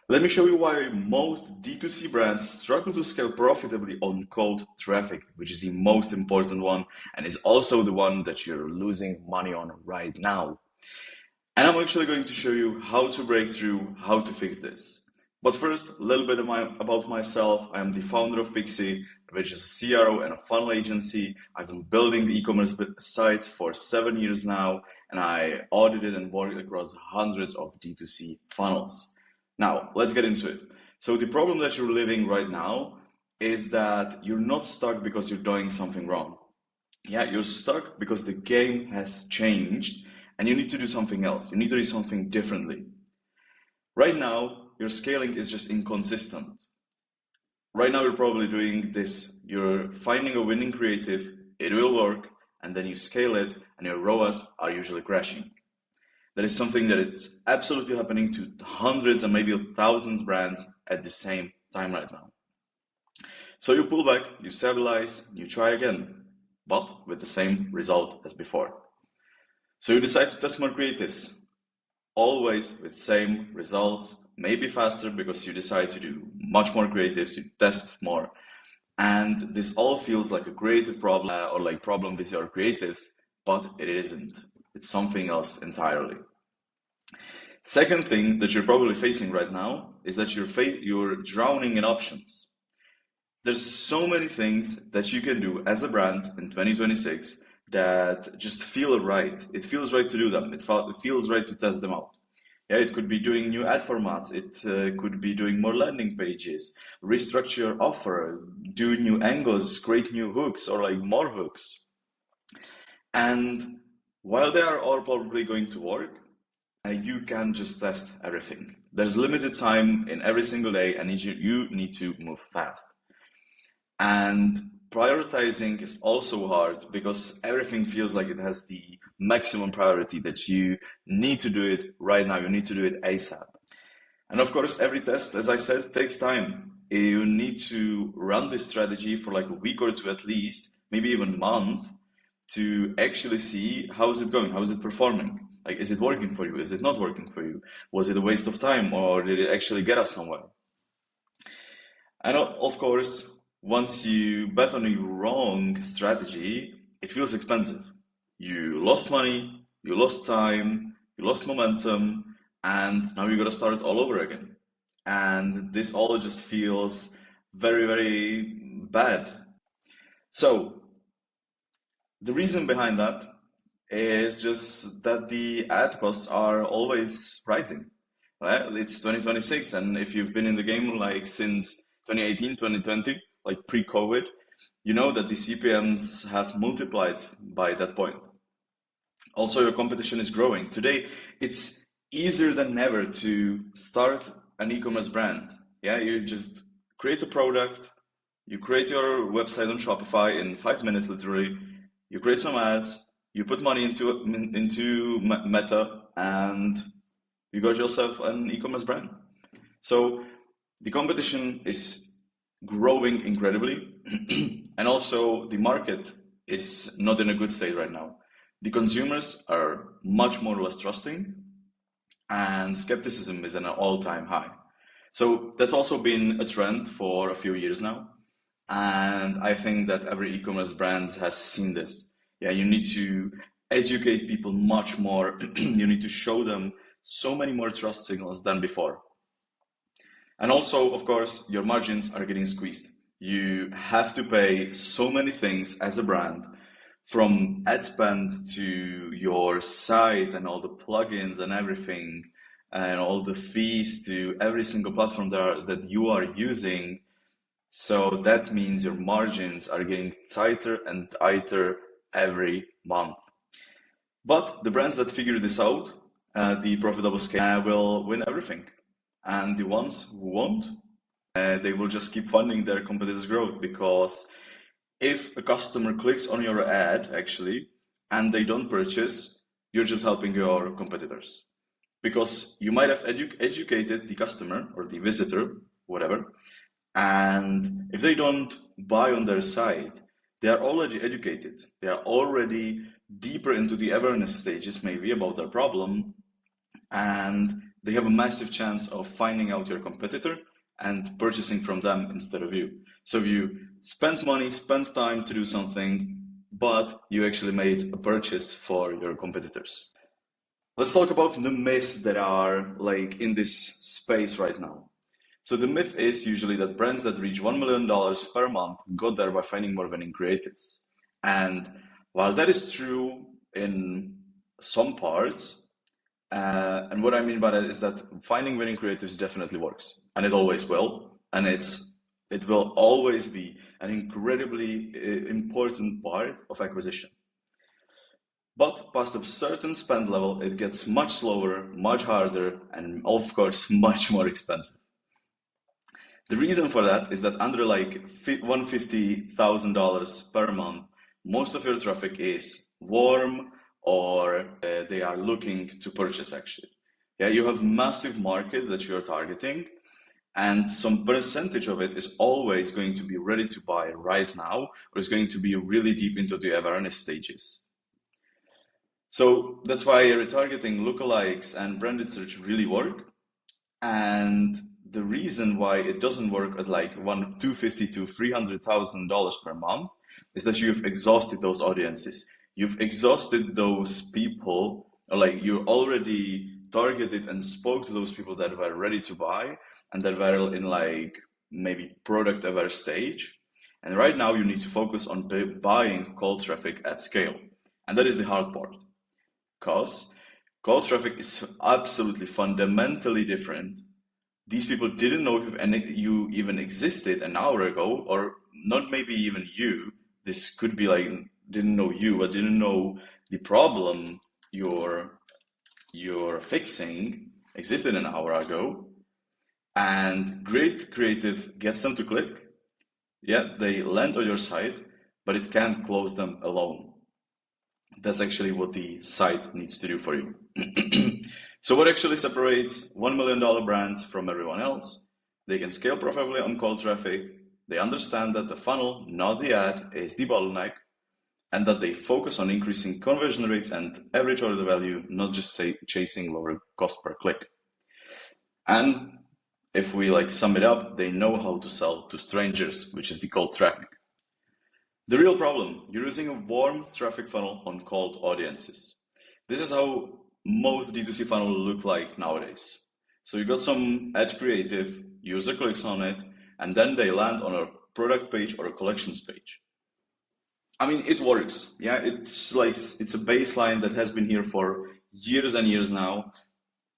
Let me show you why most D2C brands struggle to scale profitably on cold traffic, which is the most important one and is also the one that you're losing money on right now. And I'm actually going to show you how to break through, how to fix this. But first, a little bit about myself. I am the founder of Pixie, which is a CRO and a funnel agency. I've been building e-commerce sites for 7 years now, and I audited and worked across hundreds of D2C funnels. Now, let's get into it. So the problem that you're living right now is that you're not stuck because you're doing something wrong. Yeah, you're stuck because the game has changed and you need to do something else. You need to do something differently. Right now, your scaling is just inconsistent. Right now, you're probably doing this. You're finding a winning creative, it will work, and then you scale it, and your ROAS are usually crashing. That is something that is absolutely happening to hundreds and maybe thousands brands at the same time right now. So you pull back, you stabilize, you try again, but with the same result as before. So you decide to test more creatives, always with same results, maybe faster because you decide to do much more creatives, you test more. And this all feels like a creative problem or like problem with your creatives, but it isn't. It's something else entirely. Second thing that you're probably facing right now is that you're drowning in options. There's so many things that you can do as a brand in 2026 that just feel right. It feels right to do them. It feels right to test them out. Yeah, it could be doing new ad formats. It could be doing more landing pages, restructure your offer, do new angles, create new hooks or like more hooks. And while they are all probably going to work, you can just test everything. There's limited time in every single day and you need to move fast. And prioritizing is also hard because everything feels like it has the maximum priority that you need to do it right now. You need to do it ASAP. And of course, every test, as I said, takes time. You need to run this strategy for like a week or two at least, maybe even a month, to actually see how is it going, how is it performing. Like, is it working for you? Is it not working for you? Was it a waste of time or did it actually get us somewhere? And of course, once you bet on a wrong strategy, it feels expensive. You lost money, you lost time, you lost momentum, and now you got to start all over again. And this all just feels very, very bad. So, the reason behind that is just that the ad costs are always rising. Right? It's 2026, and if you've been in the game like since 2018, 2020, like pre-COVID, you know that the CPMs have multiplied by that point. Also, your competition is growing. Today, it's easier than ever to start an e-commerce brand. Yeah, you just create a product, you create your website on Shopify in 5 minutes, literally. You create some ads, you put money into Meta, and you got yourself an e-commerce brand. So the competition is growing incredibly, and also the market is not in a good state right now. The consumers are much more or less trusting, and skepticism is at an all-time high. So that's also been a trend for a few years now. And I think that every e-commerce brand has seen this. Yeah, you need to educate people much more. You need to show them so many more trust signals than before. And also, of course, your margins are getting squeezed. You have to pay so many things as a brand, from ad spend to your site and all the plugins and everything, and all the fees to every single platform that you are using. So that means your margins are getting tighter and tighter every month. But the brands that figure this out, the profitable scale, will win everything. And the ones who won't, they will just keep funding their competitors' growth, because if a customer clicks on your ad actually and they don't purchase, you're just helping your competitors. Because you might have educated the customer or the visitor, whatever, and if they don't buy on their site, they are already educated. They are already deeper into the awareness stages, maybe about their problem, and they have a massive chance of finding out your competitor and purchasing from them instead of you. So you spent money, spent time to do something, but you actually made a purchase for your competitors. Let's talk about the myths that are like in this space right now. So the myth is usually that brands that reach $1 million per month got there by finding more winning creatives. And while that is true in some parts, and what I mean by that is that finding winning creatives definitely works, and it always will, and it will always be an incredibly important part of acquisition. But past a certain spend level, it gets much slower, much harder, and of course, much more expensive. The reason for that is that under like $150,000 per month, most of your traffic is warm or they are looking to purchase actually. Yeah, you have massive market that you're targeting, and some percentage of it is always going to be ready to buy right now, or is going to be really deep into the awareness stages. So that's why retargeting, lookalikes, and branded search really work. And the reason why it doesn't work at like $250,000 to $300,000 per month is that you've exhausted those audiences. You've exhausted those people, or like you already targeted and spoke to those people that were ready to buy and that were in like maybe product aware stage. And right now you need to focus on buying cold traffic at scale. And that is the hard part. Because cold traffic is absolutely fundamentally different. These people didn't know if you even existed an hour ago, or not maybe even you. This could be like didn't know you, but didn't know the problem you're fixing existed an hour ago. And great creative gets them to click. Yeah, they land on your site, but it can't close them alone. That's actually what the site needs to do for you. So what actually separates $1 million brands from everyone else? They can scale profitably on cold traffic. They understand that the funnel, not the ad, is the bottleneck, and that they focus on increasing conversion rates and average order value, not just chasing lower cost per click. And if we like sum it up, they know how to sell to strangers, which is the cold traffic. The real problem, you're using a warm traffic funnel on cold audiences. This is how most D2C funnel look like nowadays. So you got some ad creative, user clicks on it, and then they land on a product page or a collections page. I mean, it works. Yeah, it's like it's a baseline that has been here for years and years now.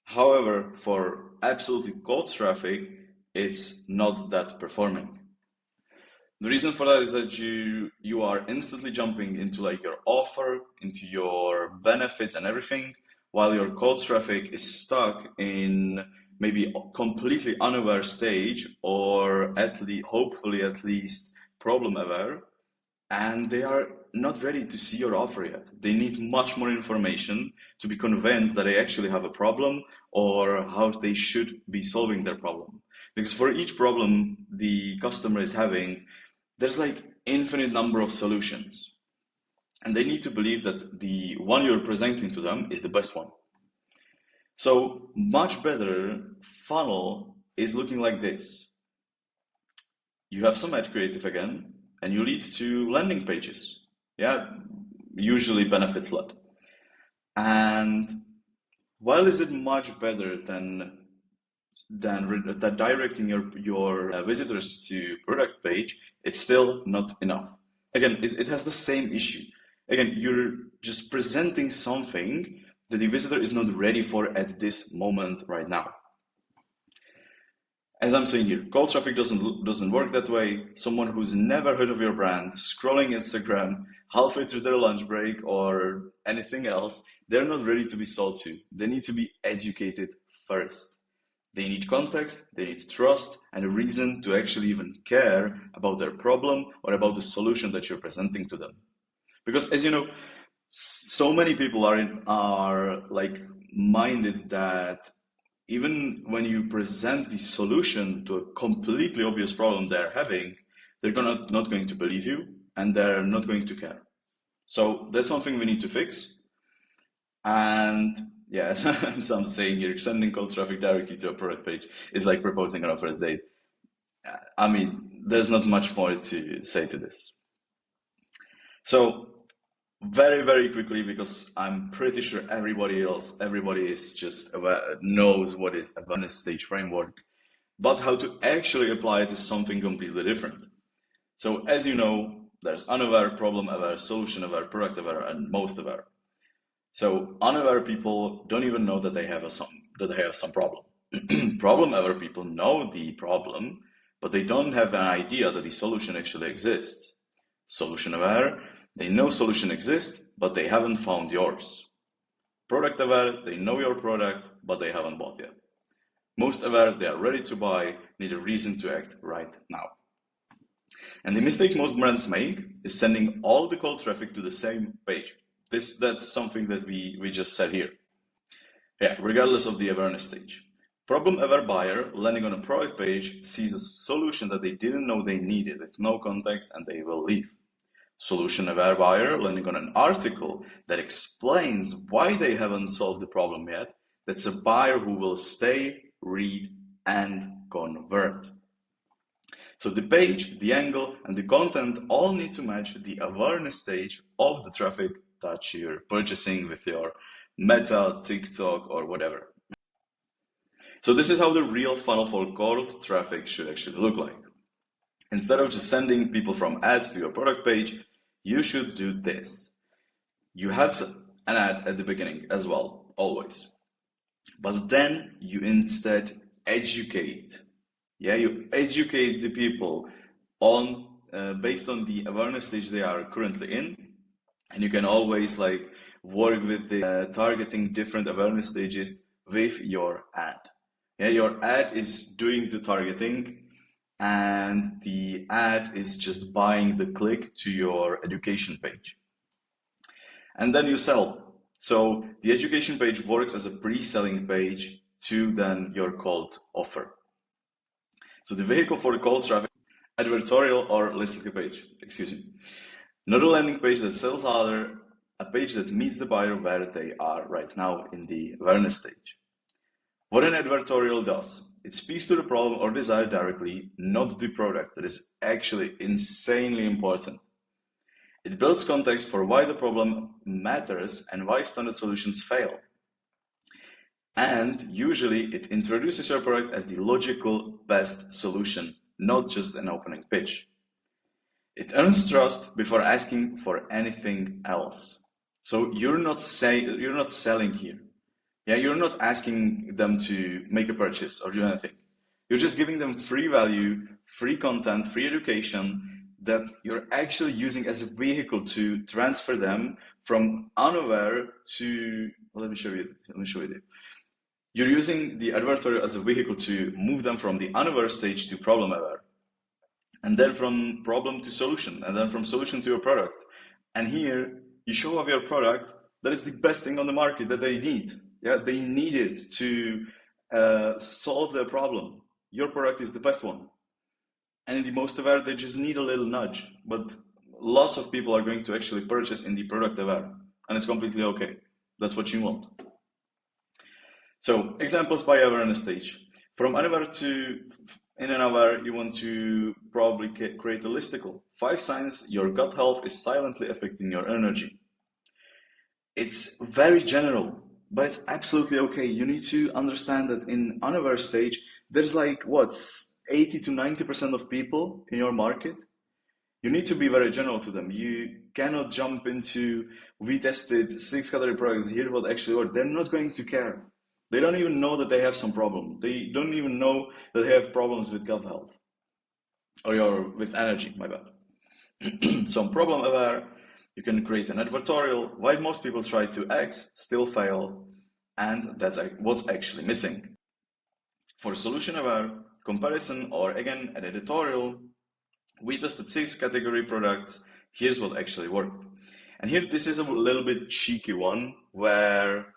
However, for absolutely cold traffic, it's not that performing. The reason for that is that you are instantly jumping into like your offer, into your benefits and everything, while your cold traffic is stuck in maybe a completely unaware stage, or hopefully at least problem aware, and they are not ready to see your offer yet. They need much more information to be convinced that they actually have a problem or how they should be solving their problem. Because for each problem the customer is having, there's like infinite number of solutions. And they need to believe that the one you're presenting to them is the best one. So much better funnel is looking like this. You have some ad creative again, and you lead to landing pages. Yeah, usually benefits led. And while is it much better than directing your visitors to product page, it's still not enough. Again, it has the same issue. Again, you're just presenting something that the visitor is not ready for at this moment right now. As I'm saying here, cold traffic doesn't work that way. Someone who's never heard of your brand, scrolling Instagram halfway through their lunch break or anything else, they're not ready to be sold to. They need to be educated first. They need context, they need trust, and a reason to actually even care about their problem or about the solution that you're presenting to them. Because as you know, so many people are like minded that even when you present the solution to a completely obvious problem they're having, they're not going to believe you and they're not going to care. So that's something we need to fix. And Yeah, so I'm saying here, sending cold traffic directly to a product page is like proposing on a first date. I mean, there's not much more to say to this. So very, very quickly, because I'm pretty sure everybody is just aware, knows what is awareness stage framework, but how to actually apply it is something completely different. So as you know, there's unaware, problem aware, solution aware, product aware, and most aware. So unaware people don't even know that they have some problem. Problem aware people know the problem, but they don't have an idea that the solution actually exists. Solution aware, they know solution exists, but they haven't found yours. Product aware, they know your product, but they haven't bought yet. Most aware, they are ready to buy, need a reason to act right now. And the mistake most brands make is sending all the cold traffic to the same page. That's something that we just said here. Yeah, regardless of the awareness stage. Problem-aware buyer landing on a product page sees a solution that they didn't know they needed with no context, and they will leave. Solution-aware buyer landing on an article that explains why they haven't solved the problem yet, that's a buyer who will stay, read, and convert. So the page, the angle, and the content all need to match the awareness stage of the traffic that you're purchasing with your Meta, TikTok, or whatever. So this is how the real funnel for cold traffic should actually look like. Instead of just sending people from ads to your product page, you should do this. You have an ad at the beginning as well, always. But then you instead educate. Yeah, you educate the people on based on the awareness stage they are currently in, and you can always like work with the targeting different awareness stages with your ad. Yeah, your ad is doing the targeting, and the ad is just buying the click to your education page. And then you sell. So the education page works as a pre-selling page to then your cold offer. So the vehicle for the cold traffic, advertorial or listing page, excuse me. Not a landing page that sells harder, a page that meets the buyer where they are right now in the awareness stage. What an advertorial does, it speaks to the problem or desire directly, not the product. That is actually insanely important. It builds context for why the problem matters and why standard solutions fail. And usually it introduces your product as the logical best solution, not just an opening pitch. It earns trust before asking for anything else. So you're not selling here. Yeah, you're not asking them to make a purchase or do anything. You're just giving them free value, free content, free education that you're actually using as a vehicle to transfer them from unaware to, let me show you. You're using the advertorial as a vehicle to move them from the unaware stage to problem aware, and then from problem to solution, and then from solution to your product. And here you show off your product that it's the best thing on the market that they need. Yeah, they need it to solve their problem. Your product is the best one. And in the most aware, they just need a little nudge. But lots of people are going to actually purchase in the product aware, and it's completely okay. That's what you want. So examples by awareness stage. From unaware to in an aware, you want to probably create a listicle. 5 signs your gut health is silently affecting your energy. It's very general, but it's absolutely okay. You need to understand that in unaware stage, there's like what, 80 to 90% of people in your market. You need to be very general to them. You cannot jump into, we tested 6 category products, here what actually worked. They're not going to care. They don't even know that they have some problem. They don't even know that they have problems with gut health or with energy, my bad. So problem aware, you can create an advertorial, why most people try to X, still fail, and that's what's actually missing. For solution aware, comparison, or again, an editorial, we tested 6 category products, here's what actually worked. And here, this is a little bit cheeky one, where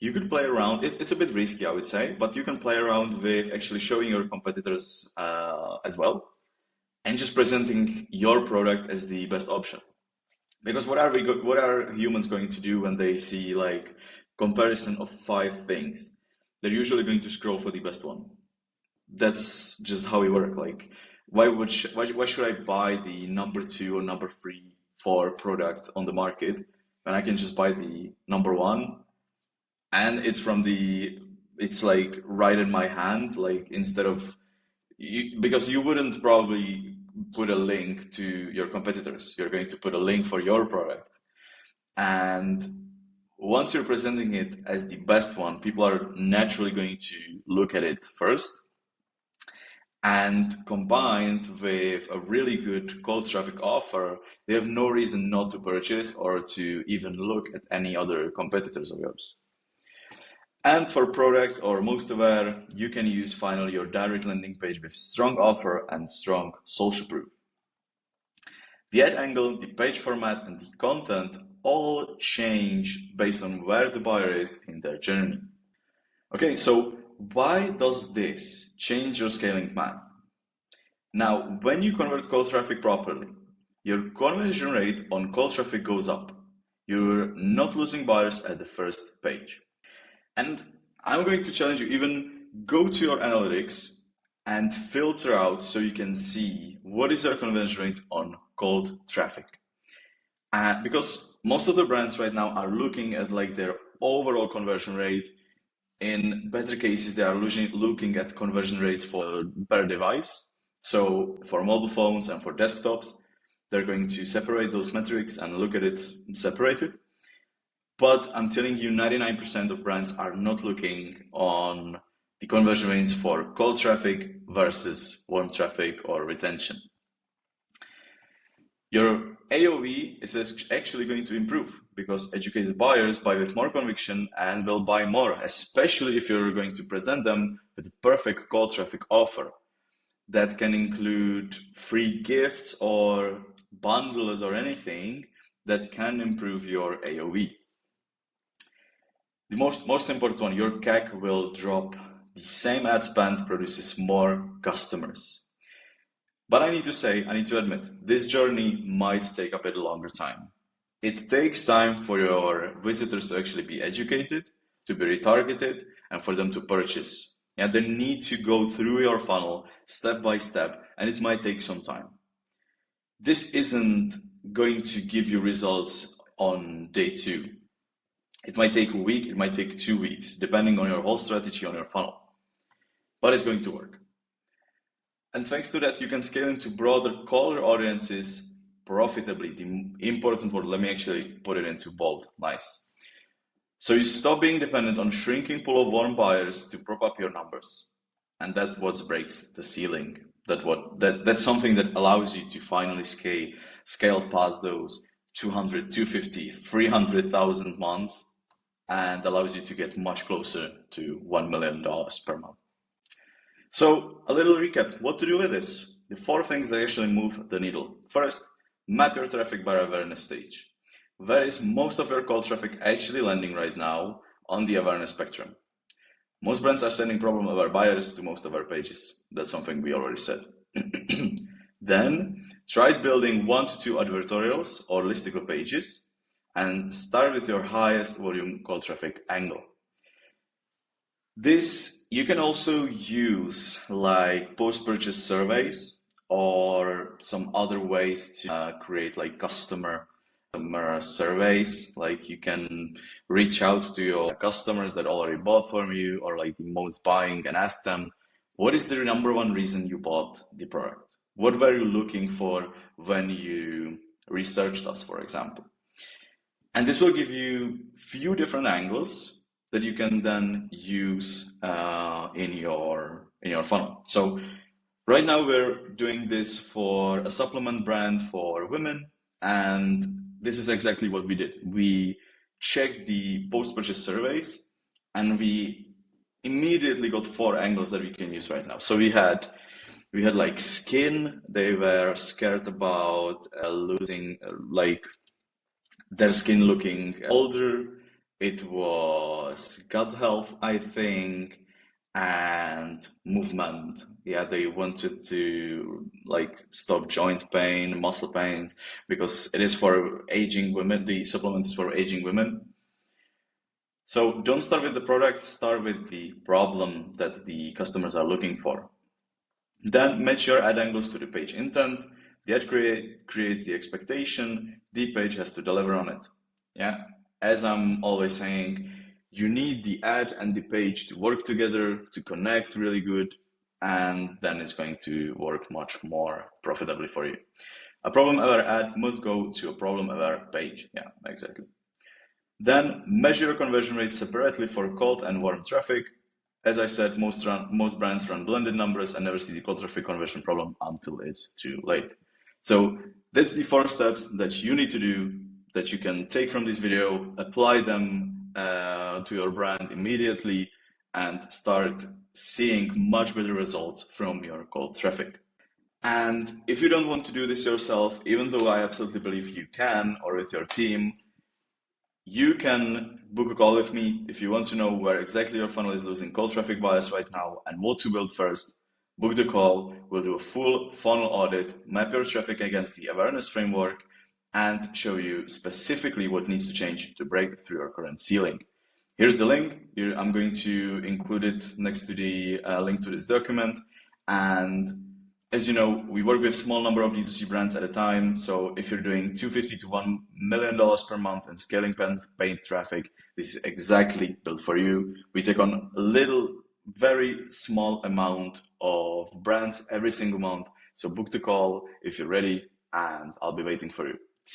you could play around, it's a bit risky, I would say, but you can play around with actually showing your competitors as well, and just presenting your product as the best option. Because what are humans going to do when they see like comparison of 5 things, they're usually going to scroll for the best one. That's just how we work. Like, why should I buy the number 2 or number 3 for product on the market when I can just buy the number 1, and it's like right in my hand, like instead of because you wouldn't probably put a link to your competitors. You're going to put a link for your product. And once you're presenting it as the best one, people are naturally going to look at it first. And combined with a really good cold traffic offer, they have no reason not to purchase or to even look at any other competitors of yours. And for product or most aware, you can use finally your direct landing page with strong offer and strong social proof. The ad angle, the page format, and the content all change based on where the buyer is in their journey. Okay, so why does this change your scaling math? Now, when you convert cold traffic properly, your conversion rate on cold traffic goes up. You're not losing buyers at the first page. And I'm going to challenge you, even go to your analytics and filter out so you can see what is your conversion rate on cold traffic. Because most of the brands right now are looking at like their overall conversion rate. In better cases, they are looking at conversion rates for per device. So for mobile phones and for desktops, they're going to separate those metrics and look at it separated. But I'm telling you, 99% of brands are not looking on the conversion rates for cold traffic versus warm traffic or retention. Your AOV is actually going to improve because educated buyers buy with more conviction and will buy more, especially if you're going to present them with the perfect cold traffic offer. That can include free gifts or bundles or anything that can improve your AOV. The most important one, your CAC will drop. The same ad spend produces more customers. But I need to admit, this journey might take a bit longer time. It takes time for your visitors to actually be educated, to be retargeted, and for them to purchase. Yeah, they need to go through your funnel step by step, and it might take some time. This isn't going to give you results on day 2. It might take a week, it might take 2 weeks, depending on your whole strategy on your funnel. But it's going to work. And thanks to that, you can scale into broader color audiences profitably. The important word, let me actually put it into bold. Nice. So you stop being dependent on shrinking pool of warm buyers to prop up your numbers. And that's what breaks the ceiling. That's something that allows you to finally scale past those 200, 250, 300,000 months and allows you to get much closer to $1 million per month. So a little recap, what to do with this? The 4 things that actually move the needle. First, map your traffic by awareness stage. Where is most of your cold traffic actually landing right now on the awareness spectrum? Most brands are sending problem-aware buyers to most of our pages. That's something we already said. Then, try building 1 to 2 advertorials or listicle pages and start with your highest volume cold traffic angle. This you can also use like post-purchase surveys or some other ways to create like customer surveys. Like you can reach out to your customers that already bought from you or like the most buying and ask them, what is the number 1 reason you bought the product? What were you looking for when you researched us, for example? And this will give you few different angles that you can then use in your funnel. So right now we're doing this for a supplement brand for women, and this is exactly what we did. We checked the post-purchase surveys, and we immediately got 4 angles that we can use right now. So we had like skin. They were scared about losing like their skin looking older. It was gut health, I think, and movement. Yeah, they wanted to like stop joint pain, muscle pains, because it is for aging women. The supplement is for aging women. So don't start with the product, start with the problem that the customers are looking for. Then match your ad angles to the page intent. The ad creates the expectation. The page has to deliver on it. Yeah. As I'm always saying, you need the ad and the page to work together, to connect really good, and then it's going to work much more profitably for you. A problem-aware ad must go to a problem-aware page. Yeah, exactly. Then measure conversion rates separately for cold and warm traffic. As I said, most brands run blended numbers and never see the cold traffic conversion problem until it's too late. So that's the 4 steps that you need to do, that you can take from this video, apply them to your brand immediately, and start seeing much better results from your cold traffic. And if you don't want to do this yourself, even though I absolutely believe you can, or with your team, you can book a call with me if you want to know where exactly your funnel is losing cold traffic bias right now and what to build first. Book the call. We'll do a full funnel audit, map your traffic against the awareness framework, and show you specifically what needs to change to break through your current ceiling. Here's the link. I'm going to include it next to the link to this document. And as you know, we work with a small number of D2C brands at a time. So if you're doing $250 to $1 million per month and scaling paid traffic, this is exactly built for you. We take on a little, very small amount of brands every single month. So book the call if you're ready, and I'll be waiting for you.